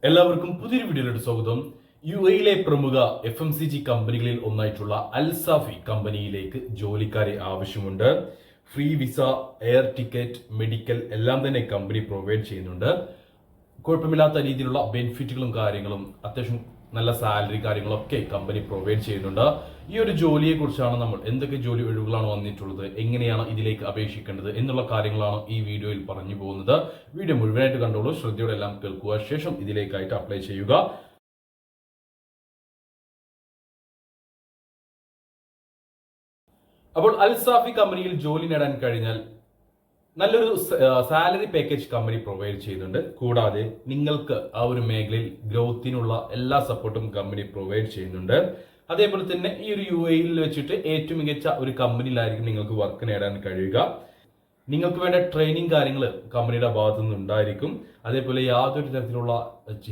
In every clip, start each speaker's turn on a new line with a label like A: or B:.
A: എല്ലാവർക്കും പുതിയൊരു വീഡിയോയിലോട്ട് സ്വാഗതം. UAE പ്രമുഖ FMCG കമ്പനികളിൽ ഒന്നായിട്ടുള്ള അൽസാഫി കമ്പനിയിലേക്ക് ജോലിക്കാരെ ആവശ്യമുണ്ട്. Free visa, air ticket, medical എല്ലാം തന്നെ കമ്പനി പ്രൊവൈഡ് ചെയ്യുന്നുണ്ട്. കുഴപ്പമില്ലാത്ത രീതിയിലുള്ള ബെനിഫിറ്റുകളും കാര്യങ്ങളും, അത്യാവശ്യം നല്ല സാലറി കാര്യങ്ങളൊക്കെ കമ്പനി പ്രൊവൈഡ് ചെയ്യുന്നുണ്ട്. ഈ ഒരു ജോലിയെ കുറിച്ചാണ് നമ്മൾ എന്തൊക്കെ ജോലി ഒഴിവുകളാണ് വന്നിട്ടുള്ളത്, എങ്ങനെയാണ് ഇതിലേക്ക് അപേക്ഷിക്കേണ്ടത് എന്നുള്ള കാര്യങ്ങളാണ് ഈ വീഡിയോയിൽ പറഞ്ഞു പോകുന്നത്. വീഡിയോ മുഴുവനായിട്ട് കണ്ടോളൂ, ശ്രദ്ധയോടെ എല്ലാം കേൾക്കുക, ശേഷം ഇതിലേക്കായിട്ട് അപ്ലൈ ചെയ്യുക. അപ്പോൾ അൽസാഫി കമ്പനിയിൽ ജോലി നേടാൻ കഴിഞ്ഞാൽ നല്ലൊരു സാലറി പാക്കേജ് കമ്പനി പ്രൊവൈഡ് ചെയ്യുന്നുണ്ട്. കൂടാതെ നിങ്ങൾക്ക് ആ ഒരു മേഖലയിൽ ഗ്രോത്തിനുള്ള എല്ലാ സപ്പോർട്ടും കമ്പനി പ്രൊവൈഡ് ചെയ്യുന്നുണ്ട്. അതേപോലെ തന്നെ ഈ ഒരു UAE വെച്ചിട്ട് ഏറ്റവും മികച്ച ഒരു കമ്പനിയിലായിരിക്കും നിങ്ങൾക്ക് വർക്ക് നേടാൻ കഴിയുക. നിങ്ങൾക്ക് വേണ്ട ട്രെയിനിങ് കാര്യങ്ങൾ കമ്പനിയുടെ ഭാഗത്തു നിന്ന് ഉണ്ടായിരിക്കും. അതേപോലെ യാതൊരു തരത്തിലുള്ള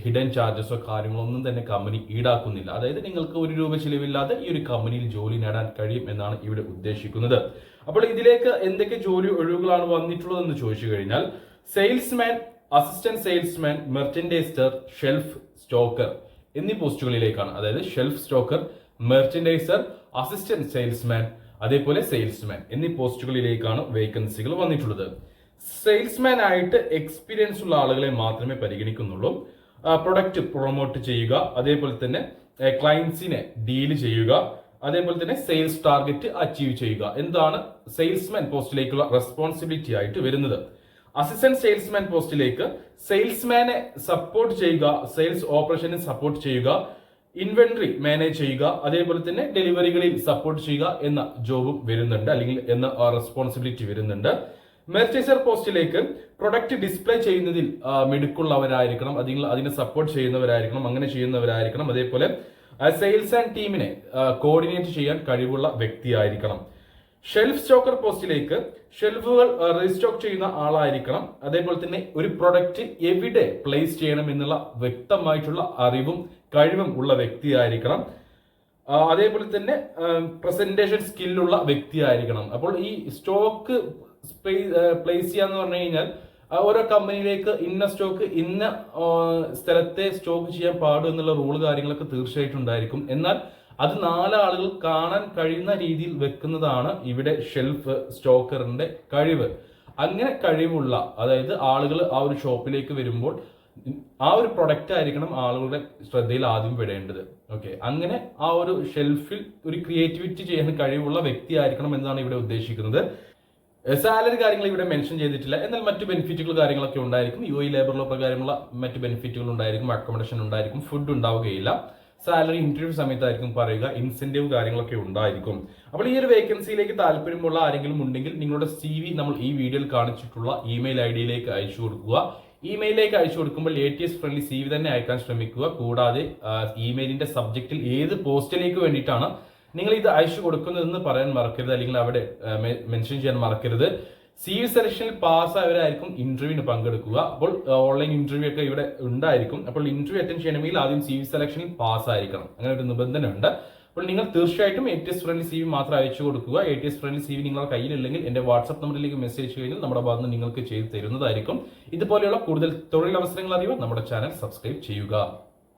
A: ഹിഡൻ ചാർജസോ കാര്യങ്ങളോ ഒന്നും തന്നെ കമ്പനി ഈടാക്കുന്നില്ല. അതായത് നിങ്ങൾക്ക് ₹1 ചിലവില്ലാതെ ഈ ഒരു കമ്പനിയിൽ ജോലി നേടാൻ കഴിയും എന്നാണ് ഇവിടെ ഉദ്ദേശിക്കുന്നത്. അപ്പോൾ ഇതിലേക്ക് എന്തൊക്കെ ജോലി ഒഴിവുകളാണ് വന്നിട്ടുള്ളതെന്ന് ചോദിച്ചു കഴിഞ്ഞാൽ, salesman, assistant salesman, merchandiser, shelf stocker എന്നീ പോസ്റ്റുകളിലേക്കാണ്. അതായത് shelf stocker, merchandiser, assistant salesman, അതേപോലെ സെയിൽസ്മാൻ എന്നീ പോസ്റ്റുകളിലേക്കാണ് വേക്കൻസികൾ വന്നിട്ടുള്ളത്. സെയിൽസ്മാൻ ആയിട്ട് എക്സ്പീരിയൻസ് ഉള്ള ആളുകളെ മാത്രമേ പരിഗണിക്കുന്നുള്ളൂ. പ്രൊഡക്റ്റ് പ്രൊമോട്ട് ചെയ്യുക, അതേപോലെ തന്നെ ക്ലയൻസിനെ ഡീല് ചെയ്യുക, അതേപോലെ തന്നെ സെയിൽസ് ടാർഗറ്റ് അച്ചീവ് ചെയ്യുക എന്നതാണ് സെയിൽസ്മാൻ പോസ്റ്റിലേക്കുള്ള റെസ്പോൺസിബിലിറ്റി ആയിട്ട് വരുന്നത്. അസിസ്റ്റന്റ് സെയിൽസ്മാൻ പോസ്റ്റിലേക്ക് സെയിൽസ്മാനെ സപ്പോർട്ട് ചെയ്യുക, സെയിൽസ് ഓപ്പറേഷനെ സപ്പോർട്ട് ചെയ്യുക, ഇൻവെന്ററി മാനേജ് ചെയ്യുക, അതേപോലെ തന്നെ ഡെലിവറികളിൽ സപ്പോർട്ട് ചെയ്യുക എന്ന ജോബും വരുന്നുണ്ട്, അല്ലെങ്കിൽ എന്ന റെസ്പോൺസിബിലിറ്റി വരുന്നുണ്ട്. മെർച്ചൈസർ പോസ്റ്റിലേക്ക് പ്രൊഡക്റ്റ് ഡിസ്പ്ലേ ചെയ്യുന്നതിൽ മിടുക്കുള്ളവരായിരിക്കണം, അതിനെ സപ്പോർട്ട് ചെയ്യുന്നവരായിരിക്കണം, അങ്ങനെ ചെയ്യുന്നവരായിരിക്കണം. അതേപോലെ സെയിൽസ് ആൻഡ് ടീമിനെ കോർഡിനേറ്റ് ചെയ്യാൻ കഴിവുള്ള വ്യക്തിയായിരിക്കണം. ഷെൽഫ് സ്റ്റോക്കർ പോസ്റ്റിലേക്ക് ഷെൽഫുകൾ റീസ്റ്റോക്ക് ചെയ്യുന്ന ആളായിരിക്കണം. അതേപോലെ തന്നെ ഒരു പ്രൊഡക്റ്റ് എവിടെ പ്ലേസ് ചെയ്യണം എന്നുള്ള വ്യക്തമായിട്ടുള്ള അറിവും കഴിവും ഉള്ള വ്യക്തിയായിരിക്കണം. അതേപോലെ തന്നെ പ്രസന്റേഷൻ സ്കില്ലുള്ള വ്യക്തിയായിരിക്കണം. അപ്പോൾ ഈ സ്റ്റോക്ക് പ്ലേസ് ചെയ്യാന്ന് പറഞ്ഞു കഴിഞ്ഞാൽ ഓരോ കമ്പനിയിലേക്ക് ഇന്ന സ്റ്റോക്ക് ഇന്ന സ്ഥലത്തെ സ്റ്റോക്ക് ചെയ്യാൻ പാടും എന്നുള്ള റൂള് കാര്യങ്ങളൊക്കെ തീർച്ചയായിട്ടും ഉണ്ടായിരിക്കും. എന്നാൽ അത് 4 ആളുകൾ കാണാൻ കഴിയുന്ന രീതിയിൽ വെക്കുന്നതാണ് ഇവിടെ ഷെൽഫ് സ്റ്റോക്കറിന്റെ കഴിവ്. അങ്ങനെ കഴിവുള്ള, അതായത് ആളുകൾ ആ ഒരു ഷോപ്പിലേക്ക് വരുമ്പോൾ ആ ഒരു പ്രൊഡക്റ്റ് ആയിരിക്കണം ആളുകളുടെ ശ്രദ്ധയിൽ ആദ്യം പെടേണ്ടത്. ഓക്കെ, അങ്ങനെ ആ ഒരു ഷെൽഫിൽ ഒരു ക്രിയേറ്റിവിറ്റി ചെയ്യാൻ കഴിവുള്ള വ്യക്തി ആയിരിക്കണം എന്നാണ് ഇവിടെ ഉദ്ദേശിക്കുന്നത്. സാലറി കാര്യങ്ങൾ ഇവിടെ മെൻഷൻ ചെയ്തിട്ടില്ല, എന്നാൽ മറ്റു ബെനിഫിറ്റുകൾ കാര്യങ്ങളൊക്കെ ഉണ്ടായിരിക്കും. UAE ലേബർ ലോ പ്രകാരമുള്ള മറ്റു ബെനിഫിറ്റുകൾ ഉണ്ടായിരിക്കും, അക്കോമഡേഷൻ ഉണ്ടായിരിക്കും, ഫുഡ് ഉണ്ടാവുകയില്ല. സാലറി ഇന്റർവ്യൂ സമയത്തായിരിക്കും പറയുക, ഇൻസെന്റീവ് കാര്യങ്ങളൊക്കെ ഉണ്ടായിരിക്കും. അപ്പോൾ ഈ ഒരു വേക്കൻസിയിലേക്ക് താല്പര്യമുള്ള ആരെങ്കിലും ഉണ്ടെങ്കിൽ നിങ്ങളുടെ CV നമ്മൾ ഈ വീഡിയോയിൽ കാണിച്ചിട്ടുള്ള ഇമെയിൽ IDയിലേക്ക് അയച്ചു കൊടുക്കുക. ഇമെയിലേക്ക് അയച്ചു കൊടുക്കുമ്പോൾ ATS ഫ്രണ്ട്ലി CV തന്നെ അയക്കാൻ ശ്രമിക്കുക. കൂടാതെ ഇമെയിലിന്റെ സബ്ജക്റ്റിൽ ഏത് പോസ്റ്റിലേക്ക് വേണ്ടിയിട്ടാണ് നിങ്ങൾ ഇത് അയച്ചു കൊടുക്കുന്നതെന്ന് പറയാൻ മറക്കരുത്, അല്ലെങ്കിൽ അവിടെ മെൻഷൻ ചെയ്യാൻ മറക്കരുത്. CV സെലക്ഷനിൽ പാസ്സായവരായിരിക്കും ഇന്റർവ്യൂവിന് പങ്കെടുക്കുക. അപ്പോൾ ഓൺലൈൻ ഇന്റർവ്യൂ ഒക്കെ ഇവിടെ ഉണ്ടായിരിക്കും. അപ്പോൾ ഇന്റർവ്യൂ അറ്റൻഡ് ചെയ്യണമെങ്കിൽ ആദ്യം CV സെലക്ഷനിൽ പാസ്സായിരിക്കണം, അങ്ങനെ ഒരു നിബന്ധന ഉണ്ട്. അപ്പോൾ നിങ്ങൾ തീർച്ചയായിട്ടും ATS ഫ്രണ്ട്ലി CV മാത്രം അയച്ചു കൊടുക്കുക. ATS ഫ്രണ്ട്ലി CV നിങ്ങളുടെ കയ്യിലില്ലെങ്കിൽ എന്റെ വാട്സ്ആപ്പ് നമ്പറിലേക്ക് മെസ്സേജ് കഴിഞ്ഞാൽ നമ്മുടെ ഭാഗത്ത് നിങ്ങൾക്ക് ചെയ്തു തരുന്നതായിരിക്കും. ഇതുപോലെയുള്ള കൂടുതൽ തൊഴിലവസരങ്ങൾ അറിയുവാൻ നമ്മുടെ ചാനൽ സബ്സ്ക്രൈബ് ചെയ്യുക.